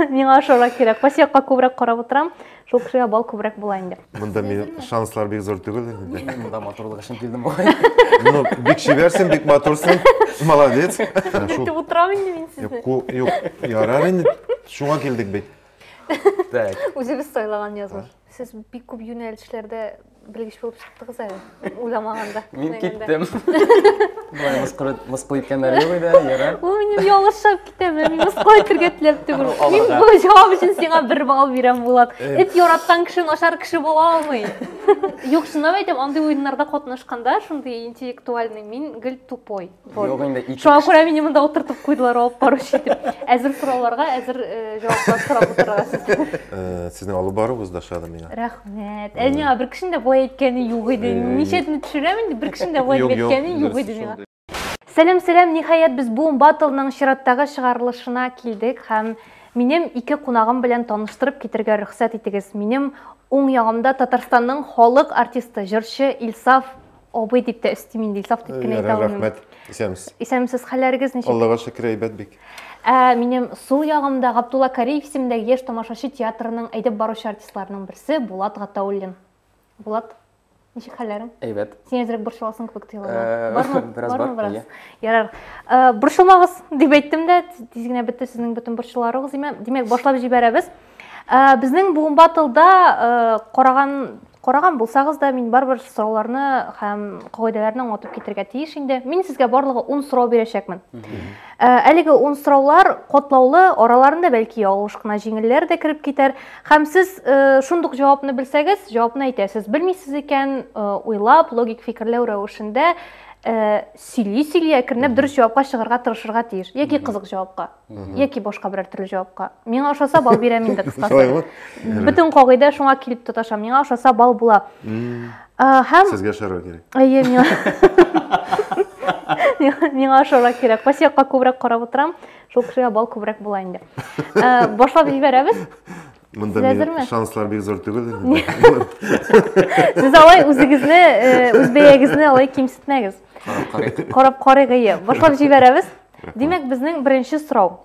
Миңа ошолар керек. Басиякка көбүрөөк карап отурам. Шул кишиге бал көбүрөөк булайын деп. Мында мен шанслар бек зор түгел. Мында моторлык үшін келдім ғой. Ну, бек шеберсің, бек моторсың. Молодец. Күтүп отурам инде мен сизди. Yok, ярар инде. Шуңа келдик бит. Так. Өзүбүз ойлаган жазмыш. Сиз бик көп юнелишлерде билгич болуп чыктыңыз эле. Уйламаганда. Мен кеттім. Бұлай мысқыл еткендер жоқ еді, ера. Ул менин ялгыш чыгып кетем. Мен мыскыл этирге тилеп түгүл. Мен бул жооп үчүн сиңа 1 балл берем болот. Эт яраткан киши начар киши боло албайм. Жок, шундап айтам, андай оюндарда катнашканда ушундай интеллектуальный мен гыл тупой. Жоқ, енді ичи. Шуңа көрө мени мында отуртуп койдулар, алып баруучу этип. Азыр суроолорго, азыр жооптор сурап отурга сиз. Сиздин алып барууңуз да шаада мага. Рахмет. Мага бир кишинде булай эткени юк иде. Нечетини түшүрөм энди, бир кишинде булай эткени юк иде мага. Сәлем, нихаят biz bu батлның чираттагы чыгарылышына килдик һәм минем 2 кунагым белән таныштырып китергә рөхсәт итегез. Минем уң ягымда Татарстанның халык артисты, җырчы Илсаф абый дип тә өстим инде. Илсаф дип кенә әйтәм. Рәхмәт. Исәмсез. Исәмсез, хәлләрегез ничек? Аллага шөкер, әйбәт бик. Минем сул ягымда Габдулла Кариев исемендәге яшь тамашачы театрының әйдәп баручы артистларының берсе Булат Гатауллин. Булат, ничек хәлләрең? Әйбәт. Син әзрәк борчыласың кебек тоела. Бармы? Бераз бар. Ярар. Борчылмагыз дип әйттем дә, тиз генә бетте сезнең бөтен борчыларыгыз. Димәк, башлап җибәрәбез. Безнең бу батлда караган булсагыз да, мин барбыр сорауларны һәм кагыйдәләрне аңлатып китергә тиеш инде. Мин сезгә барлыгы 10 сорау бирәчәкмен. Әлеге 10 сораулар катлаулы, араларында бәлки ялгыш кына җиңелләр дә кирип китәр. Һәм сез шундук җавапны белсәгез, җавапны әйтәсез. Белмисез икән, уйлап, логик фикерләү рәвешендә сөйли әкренләп дөрес җавапка чыгарга тырышырга тиеш. Яки кызык җавапка, яки башка берәр төрле җавапка. Миңа ошаса бал бирәм инде кыскасы. Бөтен кагыйдә шуңа килеп тоташа. Миңа ошаса бал була. Һәм Сезгә шарау керек. Әйе, миңа ошарга кирәк. Басиякка күбрәк карап утырам. Шул кешегә бал күбрәк була инде. Башлап җибәрәбез. Мында мен шанслар бик зор түгел. Сез алай үзегезне, үз бәягезне алай кимсетмәгез. Карап карыйгы. Башлап җибәрәбез. Димәк, безнең беренче сорау.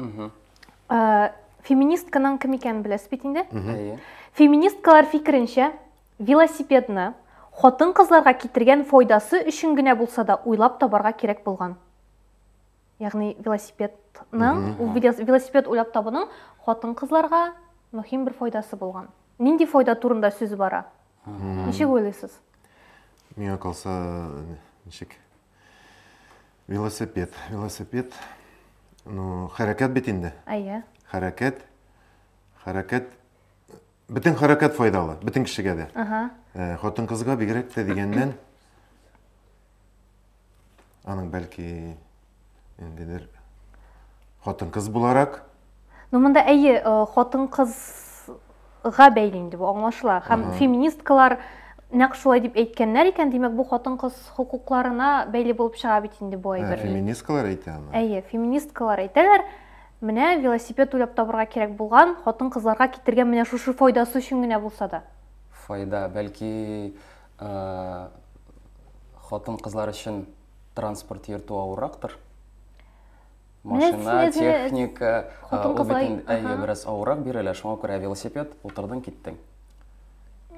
Феминистканың кем икәнен беләсез бит инде? Феминисткалар фикеренчә, велосипедны хатын-кызларга китергән файдасы өчен генә булса да уйлап табарга кирәк булган. Ягъни велосипед уйлап табуның хатын-кызларга мөһим бер файдасы булган. Нинди файда турында сүз бара? Ничек уйлыйсыз? Миңа калса, ничек? Велосипед. Ну, хәрәкәт бит инде. Әйе. Хәрәкәт. Бөтен хәрәкәт файдалы, бөтен кешегә дә. Хатын-кызга бигрәк тә дигәннән аның бәлки индидер хатын-кыз буларак. Ну, монда әйе, хатын-кызга бәйле инде бу, аңлашыла. Һәм феминисткалар нәкъ шулай дип әйткәннәр икән, димәк, бу хатын-кыз хукукларына бәйле булып чыга бит инде бу әйбер. Феминисткалар әйтә аны. Әйе, феминисткалар әйтәләр. Менә велосипед уйлап табырга кирәк булган, хатын-кызларга китергән менә шушы файдасы өчен генә булса да. Файда, бәлки хатын-кызлар өчен транспорт йөртү авыррактыр. Машина, техника, бераз авыррак бирәләр, шуңа күрә велосипед, утырдың, киттең.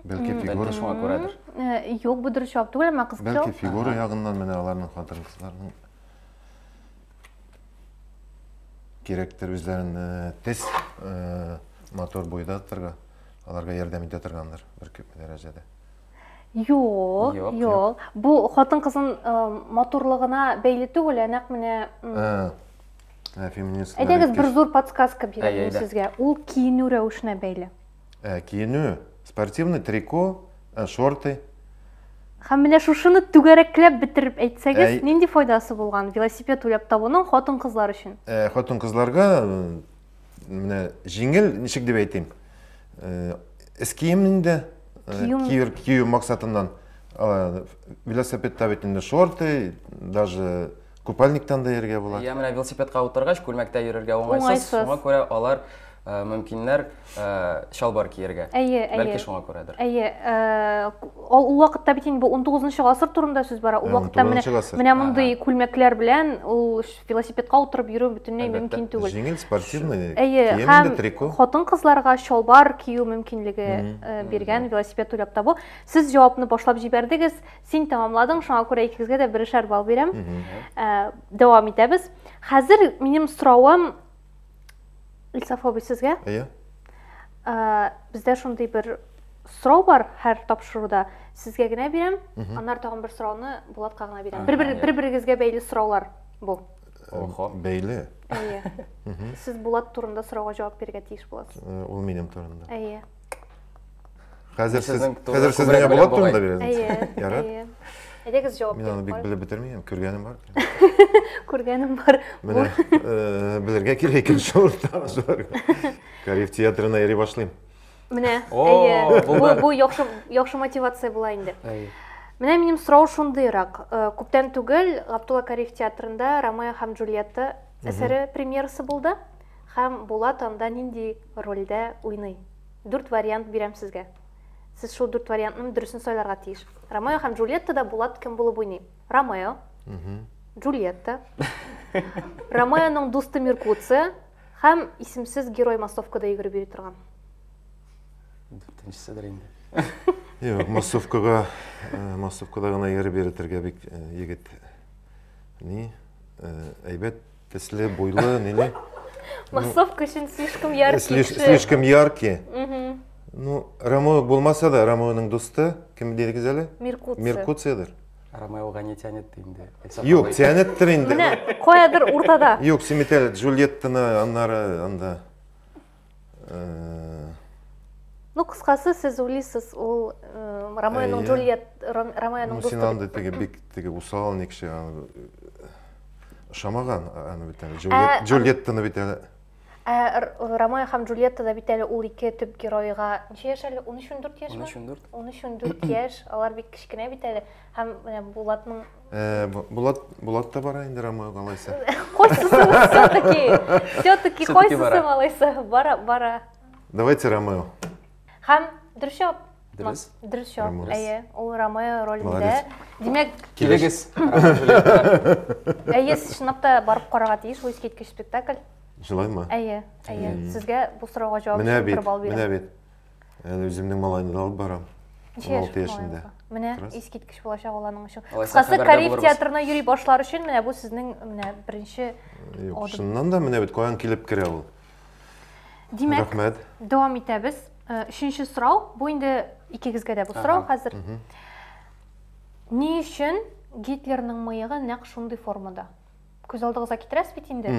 Бәлки фигура шуңа күрәдер. Юк, бу дөрес җавап түгел, кызык. Бәлки фигура ягыннан менә аларның хатын-кызларның кирәктер үзләрен тез мотор буйда торга, аларга ярдәм итә торгандыр бер күп дәрәҗәдә. Юк. Бу хатын-кызның моторлыгына бәйле түгел, нәкъ менә феминист. Әйдәгез бер зур подсказка бирәм сезгә. Ул киенү рәвешенә бәйле. Киенү, спортивный трико, шорты. Һәм менә шушыны түгәрәкләп бетереп әйтсәгез, нинди файдасы булган велосипед уйлап табуның хатын-кызлар өчен? Хатын-кызларга менә җиңел, ничек дип әйтим? Киемнән кию максатыннан велосипедта бит инде шорты, даже купальниктан да йөрергә була. Менә велосипедка утыргач, күлмәктә йөрергә уңайсыз. Шуңа күрә алар мөмкиннәр шалбар кияргә. Бәлки шуңа күрәдер. Ул вакытта бит инде 19 гасыр турында сүз бара. Ул вакытта менә мондый күлмәкләр белән ул велосипедка утырып йөрү бөтенләй мөмкин түгел. Җиңел спортивный кием трико. Хатын-кызларга шалбар кию мөмкинлеге биргән велосипед уйлап табу. Сез җавапны башлап җибәрдегез. Син тәмамладың. Шуңа күрә икегезгә дә берешәр балл бирәм. Дәвам итәбез. Хәзер минем соравым Илсаф абый сезгә. Бездә шундый бер сорау бар һәр тапшыруда. Сезгә генә бирәм, аннан тагын бер сорауны Булатка гына бирәм. Бер-берегезгә бәйле сораулар бу. Охо, бәйле. Сез Булат турында сорауга җавап бирергә тиеш буласыз. Ул минем турымда. Хәзер сез миңа Булат турында бирәсез. Ярар. Әйдәгез җавап Мин аны бик белеп бетермим, күргәнем бар. Күргәнем бар. Менә белергә кирәк икән шул танышыр. Корея театрына йөри башлыйм. Менә, бу яхшы мотивация була инде. Менә минем сорау шундыйрак. Күптән түгел Габдулла Кариев театрында Ромео һәм Джульетта әсәре премьерасы булды. Һәм Булат анда нинди рольдә уйный? 4 вариант бирәм сезгә. Сез шул 4 вариантны дөресен сайларга тиеш. Ромео һәм Джульеттада Булат кем булып уйный? Ромео, Джульетта, Ромеоның дусты Меркуция һәм исемсез герой массовкада йөгереп йөри торган. Дүртенчеседер инде. Юк, массовкада гына йөреп йөртергә бик егет. Ни? Әйбәт, төсле, буйлы, ниле? Массовка өчен слишком яркий. Слишком яркий. Ну, Ромео булмаса да, Ромеоның дусты, кем дидегез әле? Меркуциядыр. Ромеога не тянет инде. Юк, тянеттер инде. Менә каядыр уртада. Юк, син әйтәле Джульеттаны аннары анда. Ну, кыскасы, сез уйлыйсыз, ул Ромеоның Ромеоның дусты. Син анда теге бик теге усал никше ошамаган аны бит әле. Джульеттаны бит әле. Ромео һәм Джульеттада бит әле ул ике төп геройга ничә яшь әле? 13-14 яшьме? 13-14 яшь. Алар бик кичкенә бит әле. Һәм менә Булатның Булат та бара инде Ромеога алайса. Койсыз все-таки койсыз алайса. Бара. Давайте Ромео. Һәм дөрес җавап. Дөрес җавап. Ул Ромео ролендә. Димәк, килегез. Сез чынлап та барып карарга тиеш ул искиткеч спектакль. Җылаймы? Сезгә бу сорауга җавап биреп бал бирәм. Менә бит. Әле үземнең малайны алып барам. 16 яшендә. Менә искиткеч булачак ул аның өчен. Кыскасы, Кариев театрына йөри башлар өчен менә бу сезнең менә беренче адым. Шуннан да менә бит каян килеп керә ул. Димәк, дәвам итәбез. Өченче сорау, бу инде икегезгә дә бу сорау хәзер. Ни өчен Гитлерның мыегы нәкъ шундый формада? Күз алдыгызга китерәсез бит инде.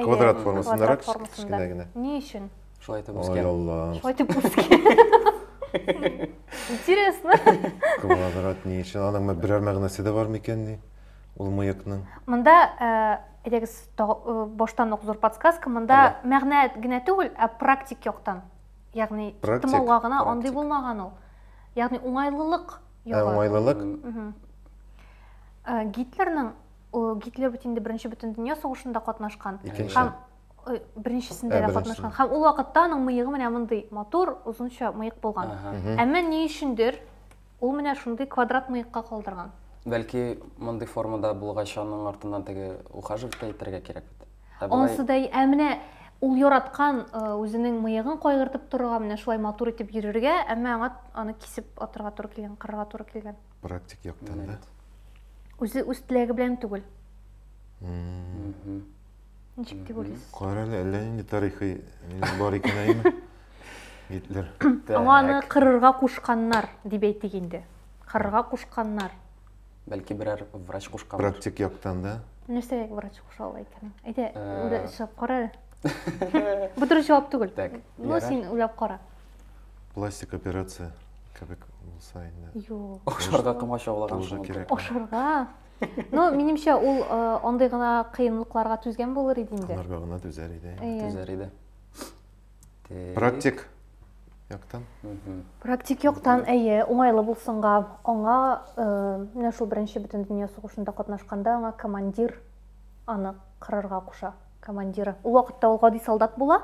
Квадрат формасындарак кичкенә генә. Ни өчен? Шулай итеп үскән. Шулай итеп үскән. Интересно. Квадрат ни өчен? Аның берәр мәгънәсе дә бар микән ни? Ул мыекның. Монда әйдәгез баштан ук зур подсказка. Монда мәгънә генә түгел, ә практик яктан. Ягъни тымауга гына андый булмаган ул. Ягъни уңайлылык яга. Уңайлылык. Гитлер бит инде Беренче бөтен дөнья сугышында катнашкан. Һәм беренчесендә дә катнашкан. Һәм ул вакытта аның мыегы менә мондый матур, узынча мыек булган. Әмма ни өчендер ул менә шундый квадрат мыекка калдырган. Бәлки мондый формада булгач аның артыннан теге ухаживка итәргә кирәк бит. Онсы да менә ул яраткан үзенең мыегын кайгыртып торырга, менә шулай матур итеп йөрергә, әмма аны кисеп атырга туры килгән, кырырга туры килгән. Практик яктан да. Үз теләге белән түгел. Ничек дип уйлыйсыз? Кара әллә инде тарихи бар икән әйме? Гитлер. Аны кырырга кушканнар дип әйтик инде. Кырырга кушканнар. Бәлки берәр врач кушкан. Практик яктан да. Нәрсәгә врач куша ала икән? Әйдә, уйлап чыгып кара. Бу дөрес җавап түгел. Ну, син уйлап кара. Пластик операция кебек булса инде. Юк. Ошарга камашаулаган шул кирәк. Ошарга. Ну, минемчә, ул андый гына кыенлыкларга түзгән булыр иде инде. Аларга гына түзәр иде. Түзәр иде. Практик яктан. Практик яктан, уңайлы булсынга, аңа менә шул Беренче бөтен дөнья сугышында катнашканда аңа командир аны кырырга куша. Командиры. Ул вакытта ул гади солдат була.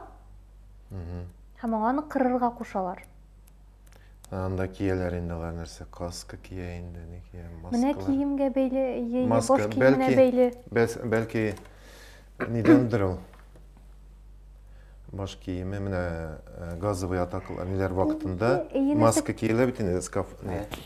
Һәм аны кырырга кушалар. Анда кияләр инде алар нәрсә, каска кия инде, не кия, Менә маскалар. киемгә бәйле, Маска, бош киеменә бәйле. Бәлки, нидәндер ул? Баш киеме, менә газовый атакалар, ниләр вакытында маска киелә бит инде,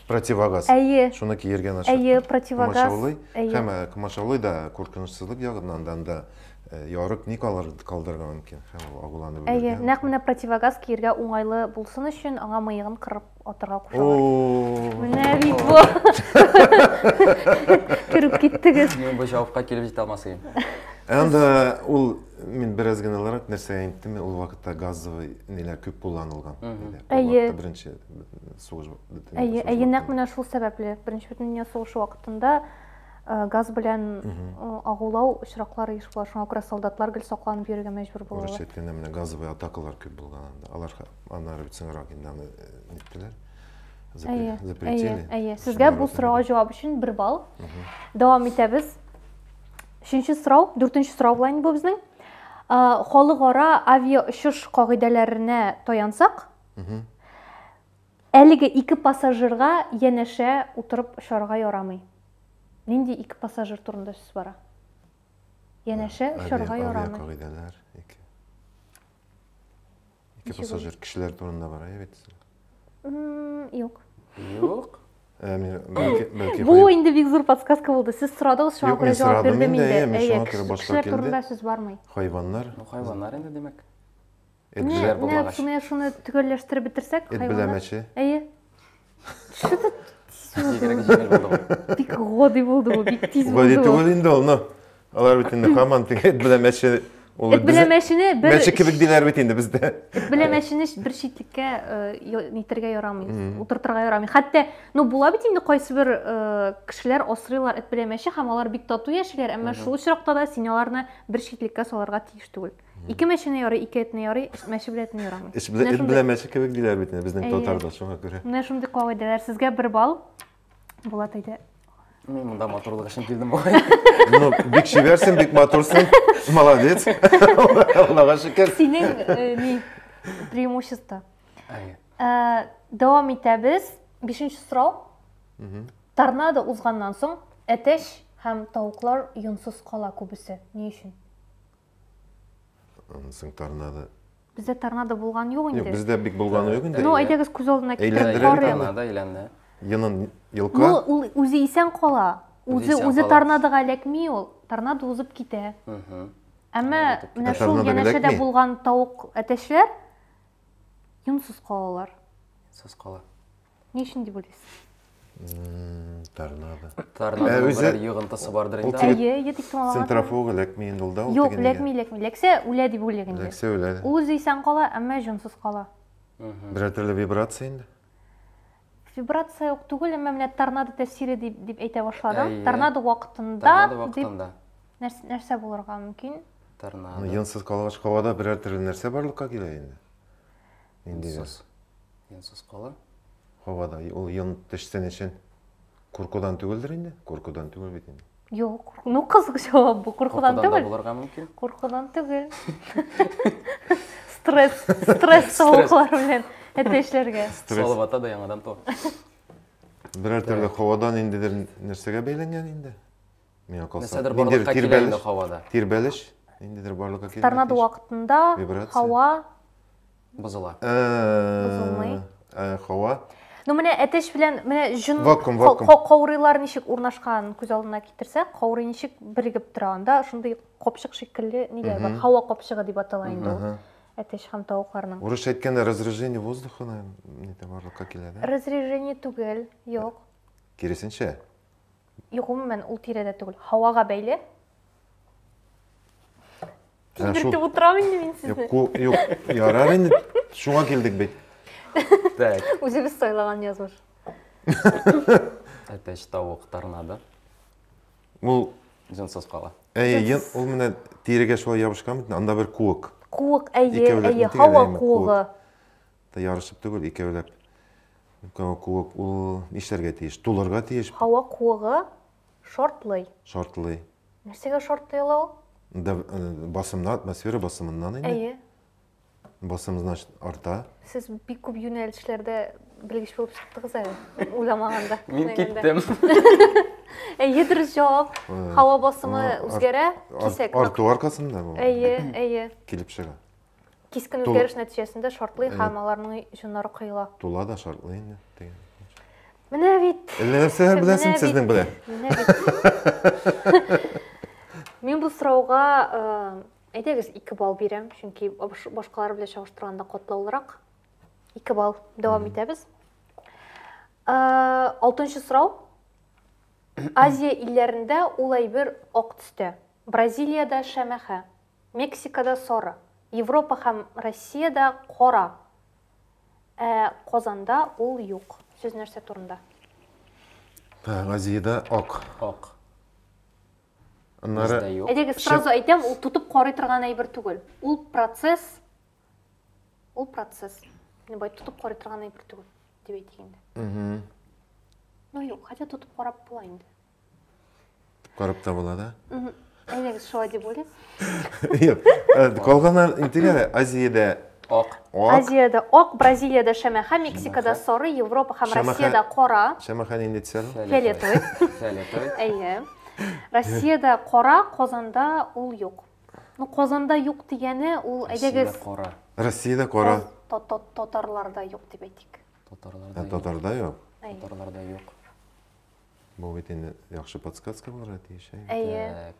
противогаз. Шуны киергән аша. Противогаз. Һәм комачаулый да куркынычсызлык ягыннан да ярык ник калдырган мөмкин, һәм агуланып үлгән. Нәкъ менә противогаз киергә уңайлы булсын өчен аңа мыегын кырып атырга кушалар. Менә бит бу. Киреп киттегез. Мен бу җавапка килеп җитә алмасым. Анда ул мин бераз гыналарак нәрсә әйттем, ул вакытта газовый ниләр күп кулланылган. Беренче сугыш бетә. Нәкъ менә шул сәбәпле беренче бөтен сугыш вакытында газ белән агулау очраклары еш була. Шуңа күрә солдатлар гел сакланып йөрергә мәҗбүр булалар. Урысча әйткәндә менә газовый атакалар күп булган анда. Алар аннары бит соңрак инде аны ниттеләр. Запретили. Сезгә бу сорауга җавап өчен 1 балл. Дәвам итәбез. 3нче сорау, 4нче сорау була инде бу безнең. Халыкара авиа очыш кагыйдәләренә таянсак, әлеге 2 пассажирга янәшә утырып очарга ярамый. Нинди 2 пассажир турында сүз бара? Янәшә очарга ярамый. Авиа кагыйдәләр 2 пассажир кешеләр турында бара, бит. Юк. Юк. Бу инде бик зур подсказка булды. Сез сорадыгыз, шуңа күрә җавап бирдем инде. Кешеләр турында сүз бармый. Хайваннар. Хайваннар инде димәк. Этләр булгач. Шуны төгәлләштереп бетерсәк, хайваннар. Бик годи булды бу, бик тиз булды. Годи түгел инде ул, алар бит инде һаман эт беләмәче. Беләмәчене бер мәче кебек диләр бит инде бездә. Беләмәчене бер читлеккә нитергә ярамый, утыртырга ярамый. Хәтта, була бит инде кайсы бер кешеләр асрыйлар эт беләмәче һәм алар бик тату яшиләр, әмма шул очракта да син аларны бер читлеккә салырга тиеш түгел. 2 мәчене ярый, 2 этне ярый, мәче белән ярамый. Эт беләмәче кебек диләр бит инде безнең татарда, шуңа күрә. Менә шундый кагыйдәләр. Сезгә 1 балл. Булат әйтә. Мен монда моторлык өчен килдем бу. Бик шибәрсең, бик матурсың. Молодец. Аллага шөкер. Синең преимущество. Дәвам итәбез. 5нче сорау. Торнадо узганнан соң әтәч һәм тавыклар юнсыз кала күбесе. Ни өчен? Соң торнадо. Бездә торнадо булган юк инде. Бездә бик булган юк инде. Әйдәгез күз алдына китереп торнадо әйләнде. Янын йылка. Ул үзе исән кала. Үзе торнадога эләкми ул. Торнадо узып китә. Әмма менә шул янәшәдә булган тавык әтәчләр юнсыз калалар. Юнсыз кала. Ни өчен дип уйлыйсыз? Торнадо. Торнадо бер йогынтысы бардыр инде. Тик томалаган. Центрофуга эләкми инде ул да. Юк, эләкми. Эләксә үлә дип уйлыйм инде. Эләксә үлә. Ул үзе исән кала, әмма юнсыз кала. Бер төрле вибрация инде. Вибрация юк түгел, әмма менә торнадо тәфсире дип әйтә башладым. Торнадо вакытында нәрсә булырга мөмкин? Торнадо. Юнсыз калгач һавада бер төрле нәрсә барлыкка килә инде. Юнсыз кала. Һавада ул йон төшсән өчен куркудан түгелдер инде? Куркудан түгел бит инде. Юк, кызык җавап бу. Куркудан түгел. Булырга мөмкин. Куркудан түгел. Стресс тавыклар белән әтәчләргә. Салавата да яңадан то. Бер төрле һавадан индидер нәрсәгә бәйләнгән инде. Миңа калса. Нәрсәдер барлыкка килә инде һавада. Тирбәлеш индидер барлыкка килә. Торнадо вакытында һава бозыла. Бозылмый. Һава. Менә әтәч белән менә җын каурыйлар ничек урнашкан күз алдына китерсәк, каурый ничек бирегеп тора анда, шундый копчык шикелле ниләр бар. Һава копчыгы дип атала инде ул. Әтәч һәм тавыкларның. Урысча әйткәндә разрежение воздуха нидә барлыкка килә дә. Разрежение түгел, юк. Киресенчә. Юк, мен ул тирәдә түгел, һавага бәйле. Тирәдә утырам инде мин сезне. Юк, ярар инде. Шуңа килдек бит. Так. Үзебез сайлаган язмыш. Әтәч тавык торнадо. Ул юнсыз кала. Ул менә тирегә шулай ябышкан бит, анда бер куык. Куык, һава куыгы. Та ярышып түгел, икәүләп. Куык ул нишләргә тиеш? Тулырга тиеш. Һава куыгы шортлый. Шортлый. Нәрсәгә шортлый ул? Басымнан, атмосфера басымыннан инде. Басымыз значит арта. Сіз бик көп юнәлешләрдә белгеч булып чыктыгыз әле, уйламаганда. Мин киттем. Дөрес җавап. Һава басымы үзгәрә, кисәк. Арту аркасында бу. Әйе. Килеп чыга. Кискен үзгәреш нәтиҗәсендә шартлый һәм аларның җоннары кыела. Тула да шартлый инде. Менә бит. Нәрсәләр беләсең сезнең белән? Менә бит. Мин бу сорауга әйдәгез 2 балл бирәм, чөнки башкалар белән чагыштырганда катлаулырак. 2 балл дәвам итәбез. 6нчы сорау. Азия илләрендә ул әйбер ак төстә. Бразилиядә шәмәхә, Мексикада сары, Европа һәм Россиядә кара. Казанда ул юк. Сүз нәрсә турында? Азияда ак. Ак. Аннары Әйдәгез сразу әйтәм, ул тутып карый торган әйбер түгел. Ул процесс. Не бай тутып карый торган әйбер түгел дип әйтгәндә. Ну юк, хотя тутып карап була инде. Карап та була да? Әйдәгез шулай дип уйлыйм. Юк. Калганнар интеграле Азияда Ак. Азияда ак, Бразилиядә шәмәхә, Мексикада сары, Европа һәм Россиядә кара. Шәмәхә инде төсәл. Фиолетовый. Әйе. Россиядә кара, Казанда ул юк. Ну Казанда юк дигәне ул әйдәгез Россиядә кара. Татарларда юк дип әйтик. Татарда юк. Татарларда юк. Бу бит инде яхшы подсказка булырга тиеш. Әйе.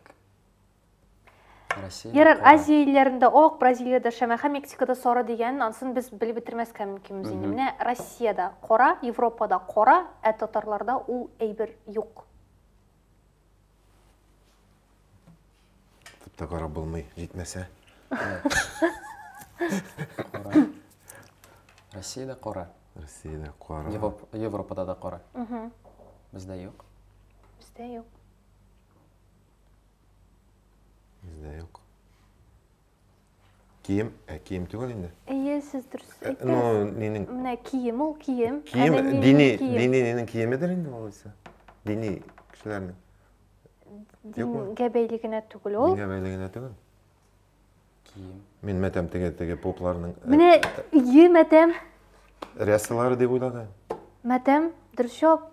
Россия. Ярар, Азия илләрендә ак, Бразилиядә шәмәхә, Мексикада сары дигән, ансын без белеп бетермәскә мөмкинбез инде. Менә Россиядә кара, Европада кара, татарларда ул әйбер юк. Тупта кара булмый, җитмәсә. Россиядә кара. Россиядә кара. Европада да кара. Бездә юк. Бездә юк. Bizdə yox. Kiyim түгел инде. Әйе, сез дөрес әйттегез. Ну, нинең Менә кием ул кием. дини нинең киемедер инде алайса. Дини кешеләрнең. Дингә бәйле генә түгел ул. Дингә бәйле генә түгел. Кием. Мин мәтәм теге попларның. Менә мәтәм. Рәсәләре дип уйлаган. Мәтәм дөрес җавап.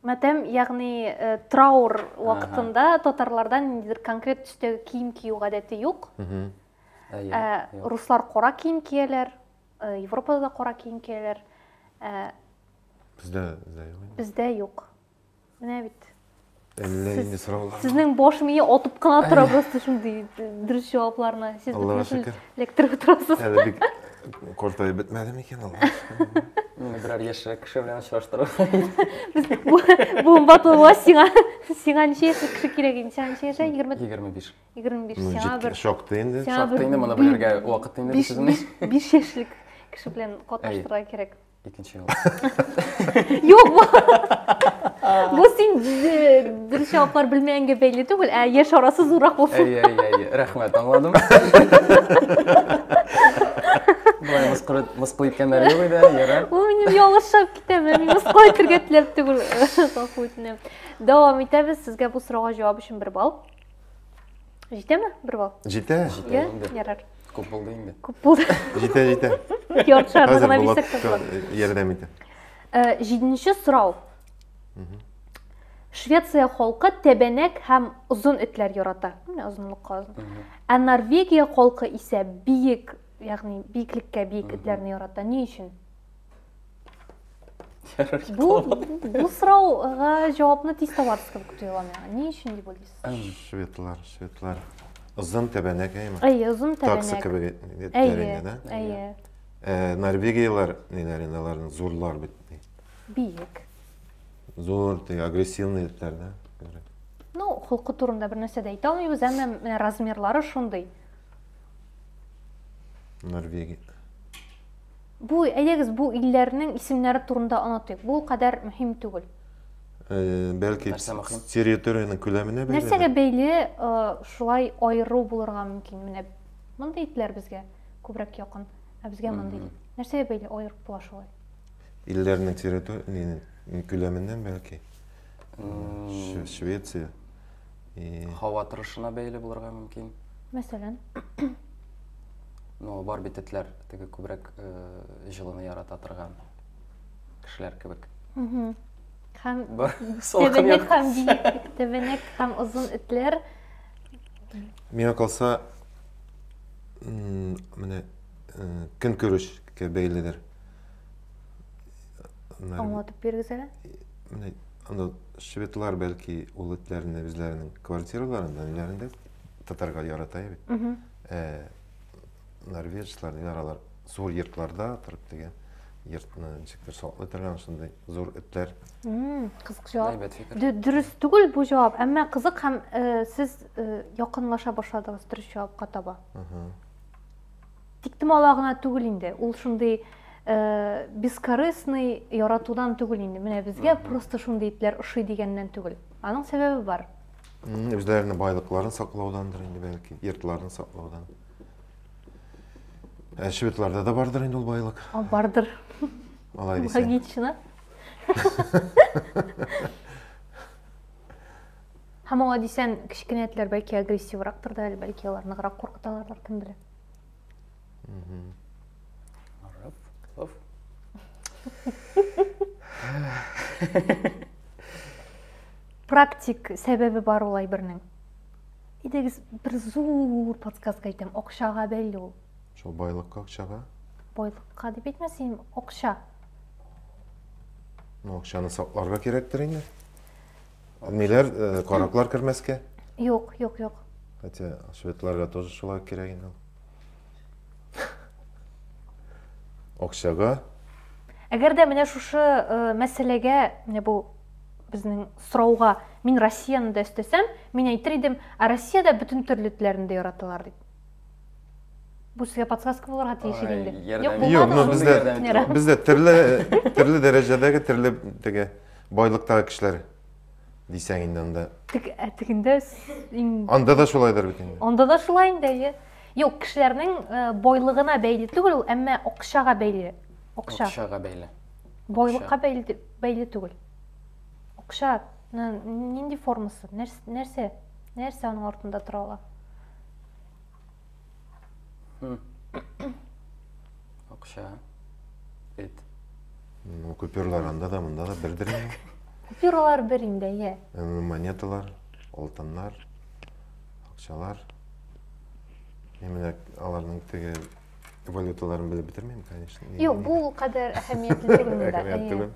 Мәтәм, ягъни траур вакытында татарлардан ниндидер конкрет төстәге кием кию гадәте юк. Руслар кара кием кияләр, Европада да кара кием кияләр. Бездә юк. Менә бит. Әллә инде сораулар. Сезнең баш мие атып кына тора просто шундый дөрес җавапларны. Сез лекторга торасыз. Әле бик кортайып бетмәде микән алар? Мине берәр яшьрәк кеше белән очраштыру. Бу батылга сиңа ничә кеше кирәк инде? Сиңа ничә? 25. 25 сиңа бер Шокты инде. Шокты инде, моны белергә вакыт инде сезнең. 5 яшьлек кеше белән катнаштырырга кирәк. Икенче ел. Юк бу. Бу син дөрес җаваплар белмәгәнгә бәйле түгел, яшь арасы зуррак булсын. Әйе, рәхмәт, аңладым. Булай мыскыл иткәннәр юк иде, ярар. Ул минем ялгышып китәм, мин мыскыл итәргә теләп түгел. Гафу үтенәм. Дәвам итәбез, сезгә бу сорауга җавап өчен 1 балл. Җитәме? 1 балл. Җитә. Ярар. Күп булды инде. Күп булды. Җитә. Яртшарны гына бисек булды. Ярдәм итә. 7нче сорау. Швеция халкы тәбәнәк һәм озын этләр ярата. Менә озынлыкка озын. Ә Норвегия халкы исә биек, ягъни биеклеккә биек этләрне ярата. Ни өчен? Бу сорауга җавапны тиз табарсыз кебек тоела миңа. Ни өчен дип уйлыйсыз? Шведлар. Озын тәбәнәк әйме? Әйе, озын тәбәнәк. Таксы кебек этләр да? Әйе. Норвегиялар ниләрен зурлар бит. Биек. Зур, агрессивный этләр да? Ну, холкы турында бер нәрсә дә әйтә алмыйбыз, әмма менә размерлары шундый. Норвегия. Бу, әйдәгез, бу илләрнең исемнәре турында анатыйк. Бу кадәр мөһим түгел. Бәлки территорияның күләменә бәйле. Нәрсәгә бәйле шулай айыру булырга мөмкин. Менә мондай итләр безгә күбрәк якын, ә безгә мондай. Нәрсәгә бәйле айырып була шулай? Илләрнең территорияның күләменнән бәлки. Швеция. Һава торышына бәйле булырга мөмкин. Мәсәлән, Но бар бит этләр теге күбрәк җылыны ярата торган кешеләр кебек. Һәм Салкын тәбәнәк як. һәм биек, тәбәнәк һәм озын этләр. Миңа калса, менә көнкүрешкә бәйледер. Аңлатып бирегез әле. Менә аны шведлар бәлки ул этләрне үзләренең квартираларында, ниләрендә тотарга ярата бит. Норвежцлар яралар зур йортларда торып дигән йортны ничектер саклый торган шундай зур этләр. Кызык җавап. Әйбәт фикер. Дөрес түгел бу җавап, әмма кызык һәм сез якынлаша башладыгыз дөрес җавапка таба. Тиктимала гына түгел инде. Ул шундый бескорыстный яратудан түгел инде. Менә безгә просто шундый итләр ошый дигәннән түгел. Аның сәбәбе бар. Үзләренең байлыкларын саклаудандыр инде бәлки, йортларын саклаудан. Шведларда да бардыр инде ул байлык. Бардыр. Алай дисәң. Логично. Һәм аңа дисәң, кечкенә этләр бәлки агрессиврактыр да, бәлки алар ныграк куркыталар, кем белә. Практик сәбәбе бар ул әйбернең. Идегез бер зур подсказка әйтәм, акчага бәйле ул. Шул байлыкка, акчага. Байлыкка дип әйтмәсәм, акча. Акчаны сакларга кирәктер инде. Ниләр, караклар кермәскә? Юк. Хотя шведларга тоже шулай кирәк инде. Акчага. Әгәр дә менә шушы мәсьәләгә, менә бу безнең сорауга мин Россияны да өстәсәм, мин әйтер идем, Россиядә бөтен төрле этләрне яраталар дип. Бу сезгә подсказка булырга тиеш иде инде. Юк, бездә төрле дәрәҗәдәге төрле теге байлыктагы кешеләр дисәң инде анда. Тегендә Анда да шулайдыр бит инде. Анда да шулай инде. Юк, кешеләрнең байлыгына бәйле түгел, әмма акчага бәйле. Акчага бәйле. Байлыкка бәйле түгел. Акча нинди формасы? Нәрсә? Нәрсә аның артында тора ала? Акча. Эт. Купюрлар анда да, монда да бердер инде. Купюралар бер инде, Монеталар, алтыннар, акчалар. Менә аларның теге валюталарын белеп бетермим, конечно. Юк, бу кадәр әһәмиятле түгел.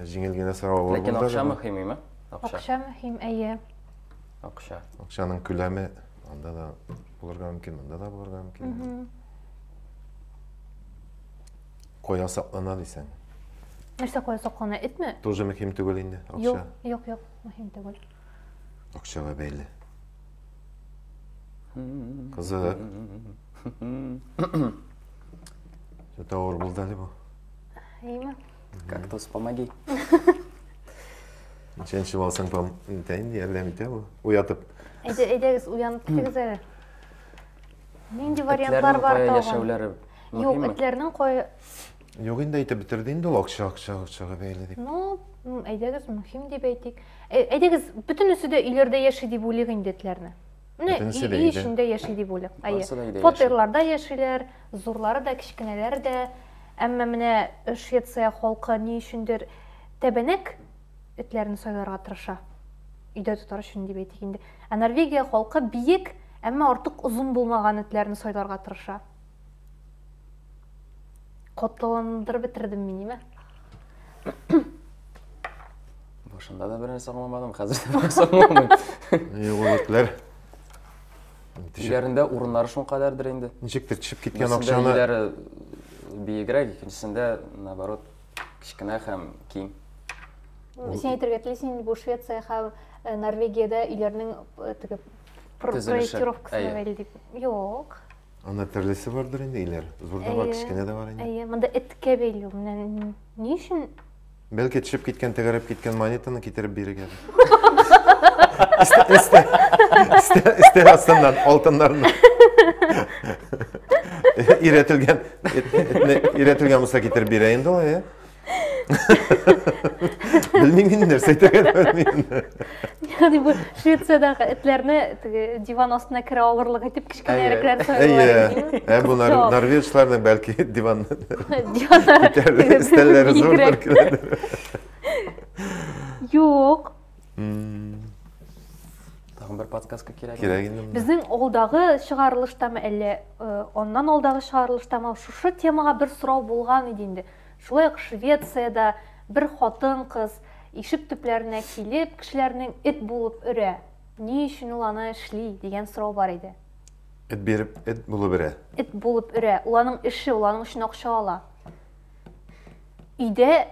Җиңел генә сорау бар. Ләкин акча мөһим, Акча мөһим, әйе. Акча. Акчаның күләме анда да булырга мөмкин, монда да булырга мөмкин. Кая саклана дисәң? Нәрсә кая саклана? Этме? Тоже мөһим түгел инде, акча. Юк, мөһим түгел. Акчага бәйле. Кызык. Что-то ауыр булды әле бу. Әйме? Кактус, помоги. Ничәнче булсаң, инде ярдәм итә бу. Уятып. Әйдәгез, уянып китегез әле. Нинди вариантлар бар Этләрнең кая тагын? яшәүләре Юк, мөһимме? этләрнең кая... Юк инде әйтеп бетерде инде ул акчага бәйле дип. Әйдәгез, мөһим дип әйтик. Әйдәгез, бөтенесе дә өйләрдә яши дип уйлыйк инде этләрне. Бөтенесе дә Үй өйдә. эчендә яши дип уйлыйк. Барысы да өйдә Фатирларда яшиләр, зурлары да, кичкенәләре дә. Әмма менә Швеция халкы ни өчендер тәбәнәк этләрне сайларга тырыша. Өйдә тотар өчен дип әйтик инде. Ә Норвегия халкы биек, әмма артык озын булмаган этләрне сайларга тырыша. Котландырып бетердем минеме? Башында да бер нәрсә аңламадым, хәзер дә аңламыйм. Югылыклар. Өйләрендә урыннары шул кадәрдер инде. Ничектер төшеп киткән Берсендә акчаны өйләре биегрәк, икенчесендә наоборот кичкенә һәм киң. Син әйтергә телисең, бу Швеция һәм Норвегиядә өйләрнең теге проектировкасы бәйле дип. Юк. анда төрлесе бардыр инде өйләр. Зур да бар, кичкенә дә бар инде. Әйе, монда эткә бәйле. Менә ни өчен? Бәлки төшеп киткән, тәгәрәп киткән монетаны китереп бирергә. Истә астыннан алтыннарны. Иретелгән булса китереп бирә инде ул, Bilmeyeyim nerse bilmeyeyim. Yani bu Şveysariyada etlerini divan astına kira ağırlık etip kişilerikler soyuyorlar. Bu Norveçlilerin belki divan divanlar isterleri zordur. Yok. Tağın bir podcast'a kerak. Bizning olдағы шығарылыштамы әле ondan olдағы шығарылыштамы шушы темаға bir сұрау болған еді инде. Шулай Швецияда bir хатын қыз ишек төпләренә килеп, кешеләрнең эт булып өрә. Ни өчен ул аны эшли дигән сорау бар иде. Эт биреп, эт булып өрә. Эт булып өрә. Уларның эше, уларның өчен акча ала. Өйдә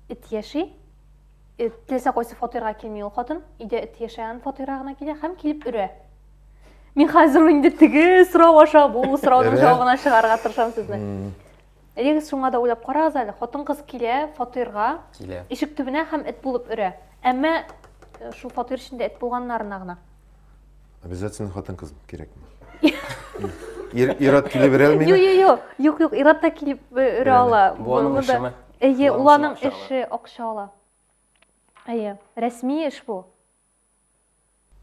эт яши. Теләсә кайсы фатирга килми ул хатын. Өйдә эт яшәгән фатирга гына килә һәм килеп өрә. Мин хәзер инде теге сорау аша бу сораудың җавабын чыгарырга тырышам сезне. Элегез шуңа да уйлап карагыз әле. Хатын кыз килә фатирга, ишек төбенә һәм эт булып өрә. Әмма шул фатир эчендә эт булганнарына гына. Обязательно хатын кыз кирәкме? Ират килеп өрә алмыймы? Юк, Ират та килеп өрә ала. Бу аның эшеме? Уларның эше акча ала. Рәсми эш бу.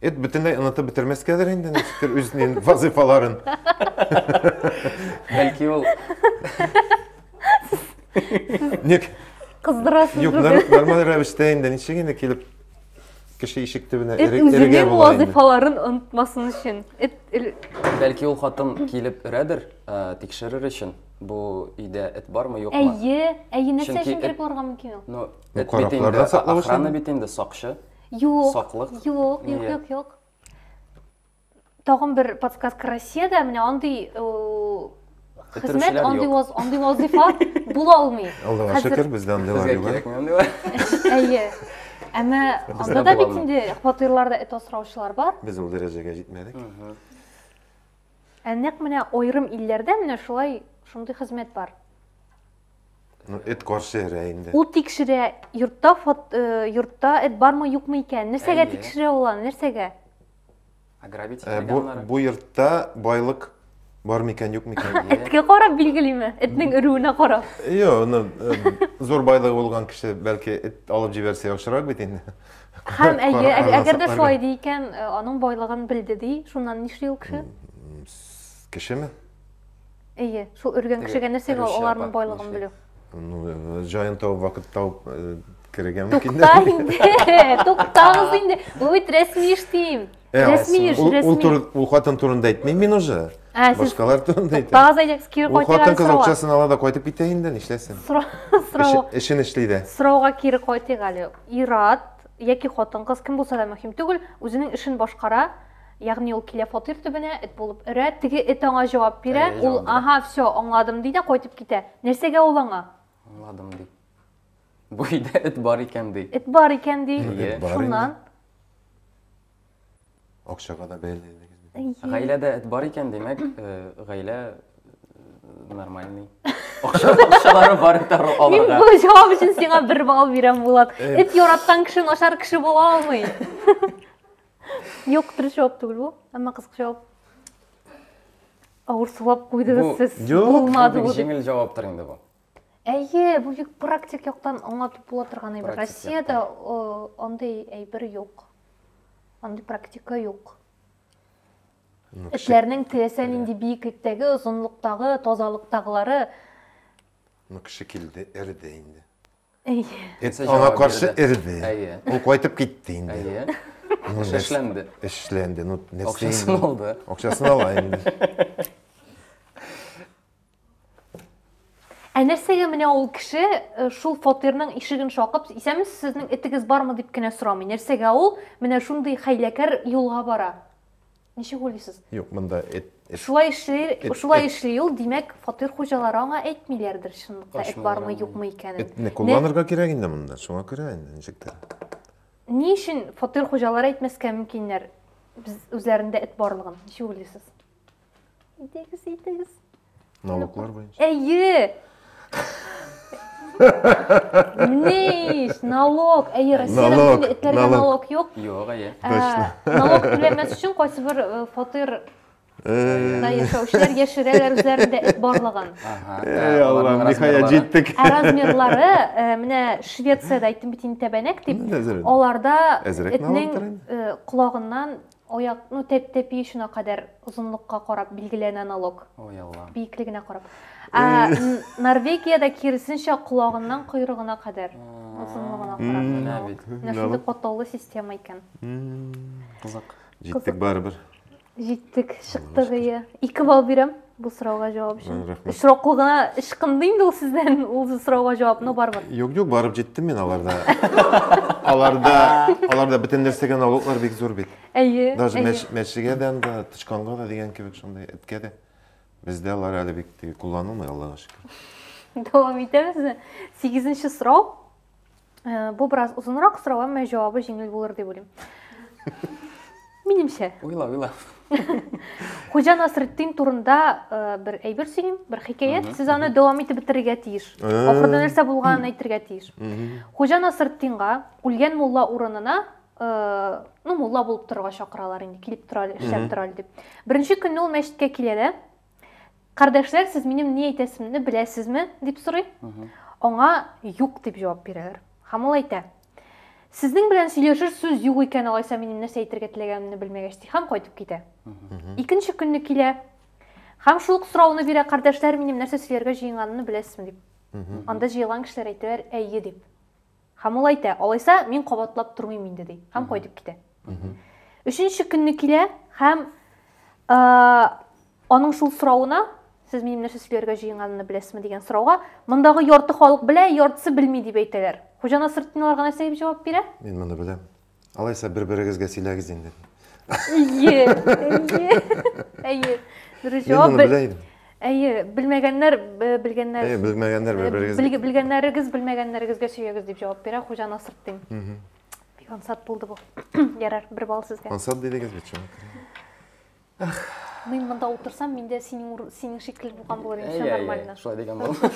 Эт бөтенләй онытып бетермәскәдер инде, ничектер үзенең вазифаларын. Бәлки ул Ник? Кыздырасыз. Юк, нормаль рәвештә инде ничек инде килеп кеше ишек төбенә эрегә Үзенең була инде. вазифаларын онытмасын өчен. Бәлки ул хатын килеп өрәдер, тикшерер өчен. Бу өйдә эт бармы, юкмы? Нәрсә өчен килеп барырга мөмкин ул? Ну, эт бит инде охрана бит инде сакчы. Юк. Тагын бер подсказка Россиядә менә андый хезмәт, андый вазифа була алмый. Аллага шөкер, бездә андыйлар юк. Әмма анда да бит инде фатирларда эт асраучылар бар. Без ул дәрәҗәгә җитмәдек. Нәкъ менә айрым илләрдә менә шулай шундый хезмәт бар. Эт каршы өрә инде. Ул тикшерә, йортта эт бармы, юкмы икән? Нәрсәгә тикшерә ул аны? Нәрсәгә? Бу йортта байлык бармы икән, юкмы икән? Эткә карап билгелиме? Этнең өрүенә карап. Юк, зур байлыгы булган кеше бәлки эт алып җибәрсә яхшырак бит инде. Һәм әгәр дә шулай ди икән, аның байлыгын белде ди, шуннан нишли ул кеше? Кешеме? Шул өргән кешегә нәрсәгә аларның байлыгын белү? Җаен табып, вакыт табып керергә мөмкин. Туктагыз инде. Бу бит рәсми эш дим. Рәсми эш. Ул хатын турында әйтмим мин уже. Башкалар турында әйтәм. Туктагыз әйтәкез, кире кайтып. Ул хатын кыз акчасын ала да кайтып китә инде, нишләсен? Эшен эшли дә. Сорауга кире кайтыйк әле. Ират яки хатын кыз кем булса да мөһим түгел, үзенең эшен башкара. Ягъни ул килә фатир төбенә, эт булып өрә, теге эт аңа җавап бирә. Ул всё, аңладым ди дә кайтып китә. Нәрсәгә ул аңа? Аңладым ди. Бу өйдә эт бар икән ди. Эт бар икән ди. Шуннан. Акчага да бәйле. Гаиләдә эт бар икән димәк, гаилә нормальный. Акчалары бар итә аларга. Мин бу җавап өчен сиңа 1 балл бирәм, Булат. Эт яраткан кеше начар кеше була алмый. Юк, дөрес җавап түгел бу. Әмма кызык җавап. Авыр сулап куйдыгыз сез. Булмады бу. Җиңел җаваптыр инде бу. Бу юк практик яктан аңлатып була торган әйбер. Россиядә андый әйбер юк. Андый практика юк. Эшләрнең теләсә нинди биеклектәге, озынлыктагы, тазалыктагылары кеше килде, эрде инде. Аңа каршы эрде. Ул кайтып китте инде. Эшләнде. Акчасын алды. Акчасын ала инде. Нәрсәгә менә ул кеше шул фатирның ишеген шакып, исәмез сезнең этегез бармы дип кенә сорамый. Нәрсәгә ул менә шундый хәйләкәр юлга бара? Ничек уйлыйсыз? Юк, монда эт шулай эшли ул, димәк, фатир хуҗалары аңа әйтмиләрдер чынлыкта эт бармы, юкмы икәнен. Этне кулланырга кирәк инде монда, шуңа күрә инде, ничектер. Ни өчен фатир хуҗалары әйтмәскә мөмкиннәр без үзләрендә эт барлыгын? Ничек уйлыйсыз? Итегез. Налоглар буенча. Налог. Россиядә этләргә налог юк. Юк, Налог түләмәс өчен кайсы бер фатир Мына яшәүчеләр яшерәләр үзләрендә эт барлыгын. Ey Allah'ım, nihayet җиттек. Размерлары, менә Швециядә әйттем бит инде тәбәнәк дип. Аларда этнең колагыннан аяк, тәпи шуна кадәр озынлыкка карап билгеләнә налог. Ой Аллам. Биеклегенә карап. Норвегиядә киресенчә колагыннан койрыгына кадәр озынлыгына карап. Менә шундый катаулы система икән. Кызык. Җиттек барыбер. Җиттек, чыктык ие. 2 балл бирәм бу сорауга җавап өчен. Очраклы гына ышкынды инде ул сездән, ул сорауга җавапны барбыр. Юк, барып җиттем мин аларда. Аларда бөтен нәрсәгә налоглар бик зур бит. Әйе. Даже мәчегә дә, тычканга да дигән кебек шундый эткә дә. Бездә алар әле бик кулланылмый, Аллага шөкер. Дәвам итәбез. 8нче сорау. Бу бераз узынрак сорау, әмма җавабы җиңел булыр дип уйлыйм. Минемчә. Уйла. Хуҗа Насретдин турында бер әйбер сөйлим, бер хикәят. Сез аны дәвам итеп бетерергә тиеш. Ахырда нәрсә булганын әйтергә тиеш. Хуҗа Насретдинга үлгән мулла урынына, мулла булып торырга чакыралар инде, килеп тора, эшләп тора дип. Беренче көнне ул мәчеткә килә дә, кардәшләр, сез минем ни әйтәсемне беләсезме дип сорый. Аңа юк дип җавап бирәләр. Һәм ул әйтә: Сезнең белән сөйләшер сүз юк икән, алайса минем нәрсә әйтергә теләгәнемне белмәгәч, һәм кайтып китә. Икенче көнне килә, һәм шул сорауны бирә: кардәшләр, минем нәрсә сөйләргә җыенганымны беләсезме дип. Анда җыелган кешеләр әйтәләр: әйе дип. Һәм ул әйтә: алайса мин кабатлап тормыйм инде ди, һәм кайтып китә. Өченче көнне килә, һәм аның шул сорауына: сез минем нәрсә сөйләргә җыенганымны беләсезме дигән сорауга, мондагы ярты халык белә, яртысы белми дип әйтәләр. Хуҗа Насретдин аларга нәрсә дип җавап бирә? Мин моны беләм. Алайса бер-берегезгә сөйләгез инде. Әйе. Дөрес җавап. Мин моны белә идем. Әйе, белмәгәннәр, белгәннәр. Әйе, белмәгәннәр бер-берегезгә. Белгәннәрегез сөйләгез дип җавап бирә Хуҗа Насретдин. Бик ансат булды бу. Ярар, бер балл сезгә. Ансат дидегез бит шуны. Мин монда утырсам, миндә синең шикелле булган булыр инде, нормально. Шулай дигән булды.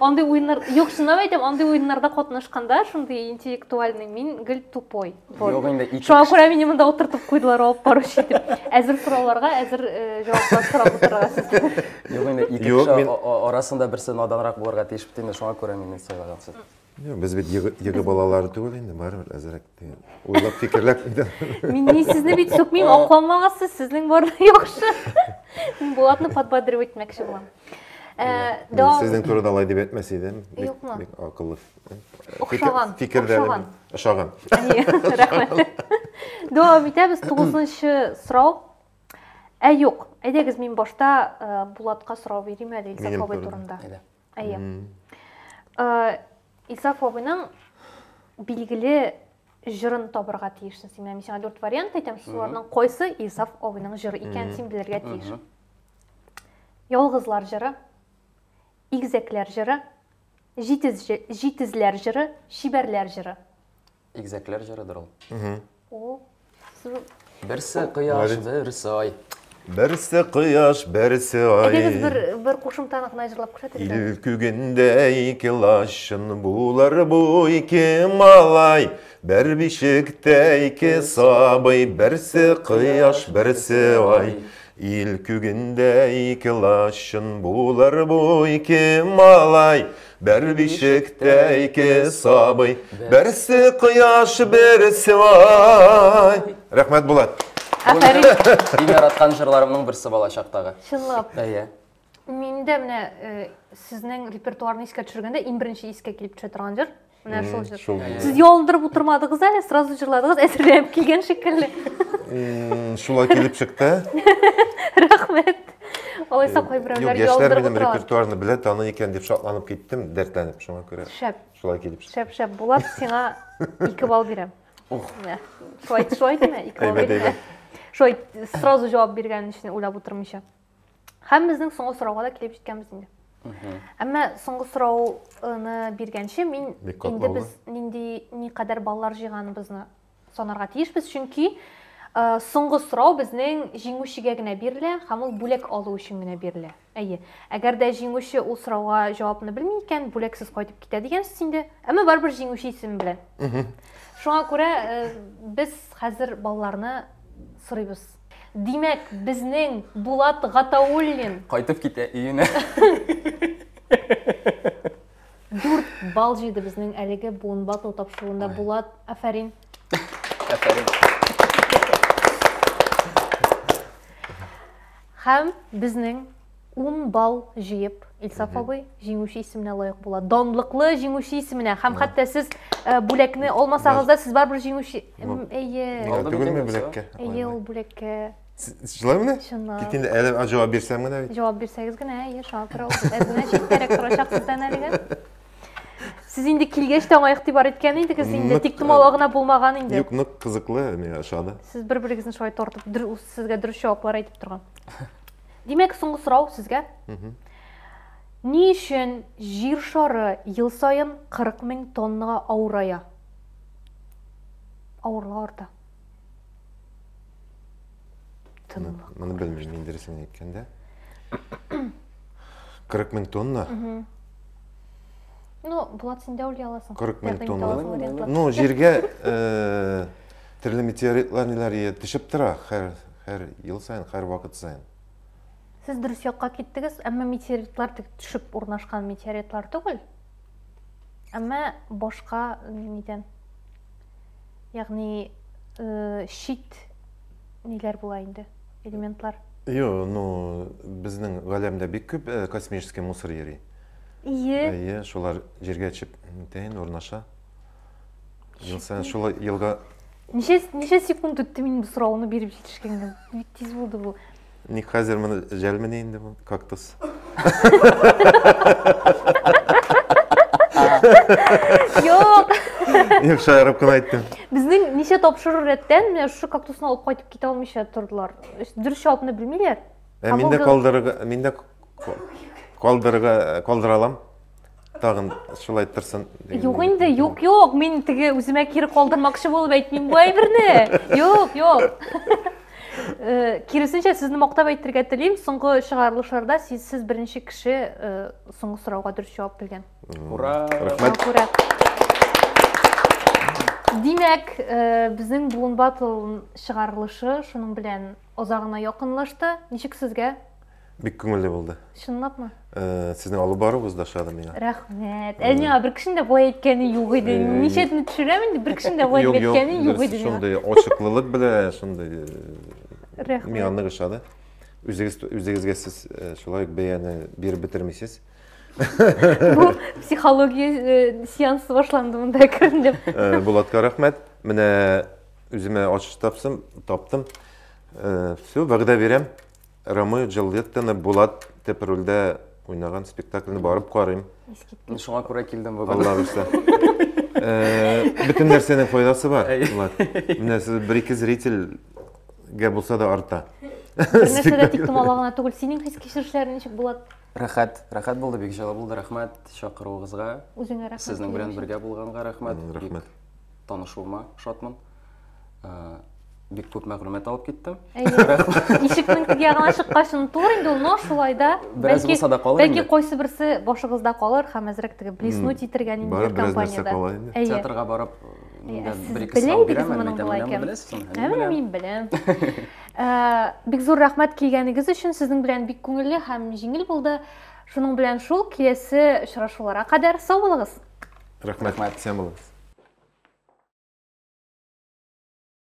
Андый уеннар, юк, шуны әйтәм, андый уеннарда катнашканда, шундый интеллектуальный, мин гел тупой. Юк инде ике. Шуңа күрә мине монда утыртып куйдылар, алып баручы итеп. Әзер сорауларга, әзер җаваплар сорап утырасыз. Юк инде ике кеше арасында берсе наданрак булырга тиеш бит инде, шуңа күрә мине сайлагансыз. Без бит егы балалары түгел инде, барыбер әзрәк уйлап фикерләп инде. Мин сезне бит сөкмим, акламагасыз, сезнең барды яхшы. Мин Булатны подбадривать итмәкче булам. Сезнең турыда алай дип әйтмәс идем. Бик акыллы. Охшаган. Фикердә охшаган. Рәхмәт. Дәвам итәбез. 9нчы сорау. Юк, әйдәгез, мин башта Булатка сорау бирим әле Илсаф абый турында. Әйе. Илсаф абыйның билгеле җырын табырга тиешсез. Мин сиңа 4 вариант әйтәм, шуларның кайсы Илсаф абыйның җыры икән син белергә тиеш. Ялгызлар җыры, игезәкләр җыры, җитезләр җыры, шибәрләр җыры. Игезәкләр җырыдыр ул. О, Берсе кояш, берсе ай. Берсе кояш, берсе ай. Әйдәгез бер кушымтаны гына җырлап күрсәтегез. Ил күгендә ике лашын булар бу ике малай. Бер бишектә ике сабый, берсе кояш, берсе ай. Ил күгендә ике лашын булар бу ике малай. Бер бишектә ике сабый, берсе кояш, берсе ай. Рәхмәт, Булат. Афәрин. Мин яраткан җырларымның берсе бала чактагы. Чынлап. Әйе. Миндә менә сезнең репертуарны искә төшергәндә иң беренче искә килеп төшә торган җыр. Менә шул җыр. Сез ялындырып утырмадыгыз әле, сразу җырладыгыз, әзерләп килгән шикелле. Шулай килеп чыкты. Рәхмәт. Алайса кайберәүләр ялындырып утыралар. Яшьләр минем утыралар. репертуарны белә, таны икән дип шатланып киттем, дәртләнеп шуңа күрә. Шәп. Шулай килеп чыкты. Шәп, Булат, сиңа 2 балл бирәм. Шулай димә, 2 балл бирәм. Шулай сразу җавап биргән өчен уйлап утырмыйча. Һәм безнең соңгы сорауга да килеп җиткәнбез инде. Әмма соңгы сорауны биргәнче мин инде без никадәр баллар җыйганыбызны санарга тиешбез, чөнки соңгы сорау безнең җиңүчегә генә бирелә, һәм ул бүләк алу өчен генә бирелә. Әйе. Әгәр дә җиңүче ул сорауга җавапны белми икән, бүләксез кайтып китә дигәнсез инде. Әмма барбер җиңүче исеме белән. Шуңа күрә без хәзер балларны сорыйбыз. Демек, біздің Булат Ғатауллин Қайтып кете үйіне. 4 бал жейді біздің әлігі буын батыл тапшыруында. Булат, афарин. Афарин. Һәм біздің 10 бал жиып, Илсаф абый жеңуші исіміне лайық болады. Данлықлы жеңуші исіміне. Һәм хатта сіз бүлекні олмасағызда, сіз бар бір жеңуші... Түгілме бүлекке? Ол бүлекке... Жылай мұны? Шынла. Кеткенде әлі жауап берсем ғана? Жауап берсеңіз ғана, шалтыр ол. Әзіне шектерек тұрашақ сізден әлігі. Сіз енді келгеш таңайықты бар еткен енді, кіз енді тектімалағына болмаған енді. Yok, нұқ қызықлы, мен ашады. Сіз бір-біріңізін шолай тортып, сізге дұрыс жауаплар айтып тұрған. Демек, соңғы сұрау сізге. Не үшін жер шары ел сайын 40 000 тоннаға ауырая? Ауырлы орта. Мұны білмеймін, мен дәресің еткенде. 40 000 тонна? Ну, Булат, сен де өлі аласың. 40 000 тонна. Ну, жерге түрлі метеоритлар нелер түшіп тұра, әр ел сайын, әр вақыт сайын. Сіз дұрыс yoqқа кеттіңіз, әмі метеоритлар түшіп орнашқан метеоритлар түгіл. Әмі бошқа неден, яғни шит нелер болайынды, элементлар. Йо, ну, біздің ғалемде бек көп космический мусор ери. Ие. Шолар жерге түшіп, орнаша. Ел сайын шолар елға... Неше секунд өтті мен бұл сұрауыны беріп жетішкенген? Тез болды бұл. Не қазір мұны жәлменейінді бұл, кактус. Йоқ! Йоқ, шайырып күн айттым. Біздің неше топшырыр реттен, мен ұшы кактусын алып қайтып кете алмайша тұрдылар. Дұрыс жауапны білмейлер. Мен де қалдыра алам. Тағын шылай тұрсын. Йоқ енді, йоқ. Мен тігі өзіме кері қалдырмақшы болып әйтмейм бұай бірні. Йоқ. Керісінше сізді мақтап әйттірге тілейм, соңғы шығарылышарда сіз бірінші кіші соңғы сұрауға дұрыс жауап білген. Ура! Рахмет. Демек, біздің буын батыл шығарылышы шының білен озағына яқынлашты. Нешік сізге? Бек көңілді болды. Шынлап ма? Сіздің алу бары өзді ашады мені. Рахмет. Әліне бір кішінде бұлай еткені юг еді. Нешетіні түшіремін, бір кішінде бұлай еткені юг еді. Шындай очықлылық біле, шындай мен анық ашады. Өзіңізге сіз шылай бәяны беріп бітірмейсіз. Бұл психология сеансы башланды мұнда көріндіп. Булатқа рахмет. Міне өзіме ашыш таптым. Все, вағда берем. Рамы Джалеттені Булат тепірілді ойнаған спектакліні барып қарайым. Шуңа көре келдім бүгін. Алла бірсі. Бүтін нәрсенің файдасы бар. Міне сіз бір-екі зрительге болса да арта. Бір нәрседе тектімалағына түгіл. Сенің қыз кешірішлері нешік болады? Рахат болды, бек жала болды. Рахмет шақыруыңызға. Өзіңе рахмет. Сіздің білен бірге болғанға рахмет. Рахмет. Танышуыма шатмын. Бек көп мәғлумет алып кеттім. Ишіктің тігеғана шыққашын туыр енді ол шулайда. Біраз болса да қалыр Бәлки қойсы бірсі бошығызда қалыр, һәм әзірек тігі блеснуть етірген бір компанияда. Театрға барып, бір-екі сал беремін, мен білем. Бек зор рахмет келгеніңіз үшін сіздің білен бек көңілі һәм жеңіл болды. Шының білен шул келесі ұшырашуларға қадар сау болыңыз. Рахмет, сен болыңыз.